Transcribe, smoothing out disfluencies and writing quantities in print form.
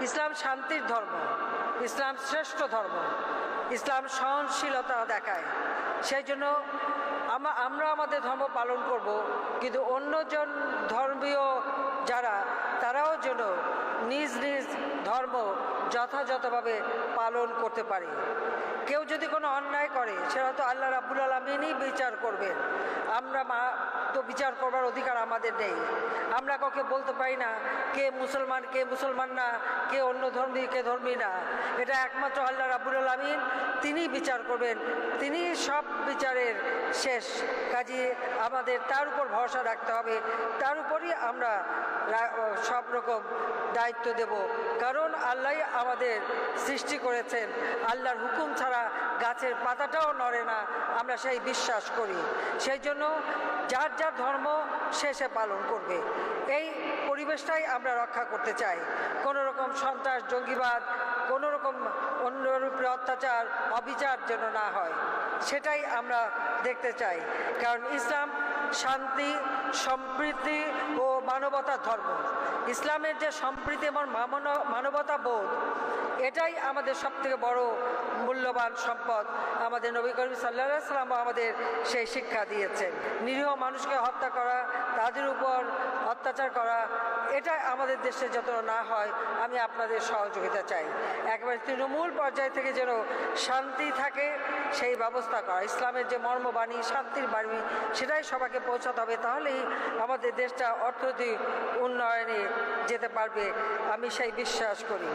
ইসলাম শান্তির ধর্ম, ইসলাম শ্রেষ্ঠ ধর্ম, ইসলাম সহনশীলতা দেখায়। সেই জন্য আমরা আমাদের ধর্ম পালন করব, কিন্তু অন্যজন ধর্মীয় যারা তারাও যেন নিজ নিজ ধর্ম যথাযথভাবে পালন করতে পারে। কেউ যদি কোনো অন্যায় করে সেটা তো আল্লাহ রাব্বুল আলামিনই বিচার করবেন। আমরা তো বিচার করবার অধিকার আমাদের নেই। আমরা কাউকে বলতে পারি না কে মুসলমান কে মুসলমান না, কে অন্য ধর্মী কে ধর্মী না। এটা একমাত্র আল্লাহ রাব্বুল আলামিন, তিনি বিচার করবেন, তিনি সব বিচারের শেষ। কাজে আমাদের তার উপর ভরসা রাখতে হবে, তার উপরই আমরা সব রকম দায়িত্ব দেব। কারণ আল্লাহ আমাদের সৃষ্টি করেছেন, আল্লাহর হুকুম ছাড়া গাছের পাতাটাও নড়ে না, আমরা সেই বিশ্বাস করি। সেই জন্য যার যার ধর্ম শেষে পালন করবে, এই পরিবেশটাই আমরা রক্ষা করতে চাই। কোনো রকম সন্ত্রাস, জঙ্গিবাদ, কোনো রকম অন্যরূপে অত্যাচার, অবিচার যেন না হয়, সেটাই আমরা দেখতে চাই। কারণ ইসলাম শান্তি, সম্প্রীতি ও মানবতার ধর্ম। ইসলামের যে সম্প্রীতি এবং মানবতা বোধ, এটাই আমাদের সবথেকে বড় মূল্যবান সম্পদ। আমাদের নবী করিম সাল্লাল্লাহু আলাইহি ওয়াসাল্লাম আমাদের সেই শিক্ষা দিয়েছেন। নিরীহ মানুষকে হত্যা করা, তাদের উপর অত্যাচার করা, এটা আমাদের দেশে যত না হয় আমি আপনাদের সহযোগিতা চাই। একেবারে তৃণমূল পর্যায় থেকে যেন শান্তি থাকে সেই ব্যবস্থা করা। ইসলামের যে মর্মবাণী, শান্তির বাণী, সেটাই সবাইকে পৌঁছাতে হবে। তাহলেই আমাদের দেশটা অর্থনৈতিক উন্নয়নে যেতে পারবে, আমি সেই বিশ্বাস করি।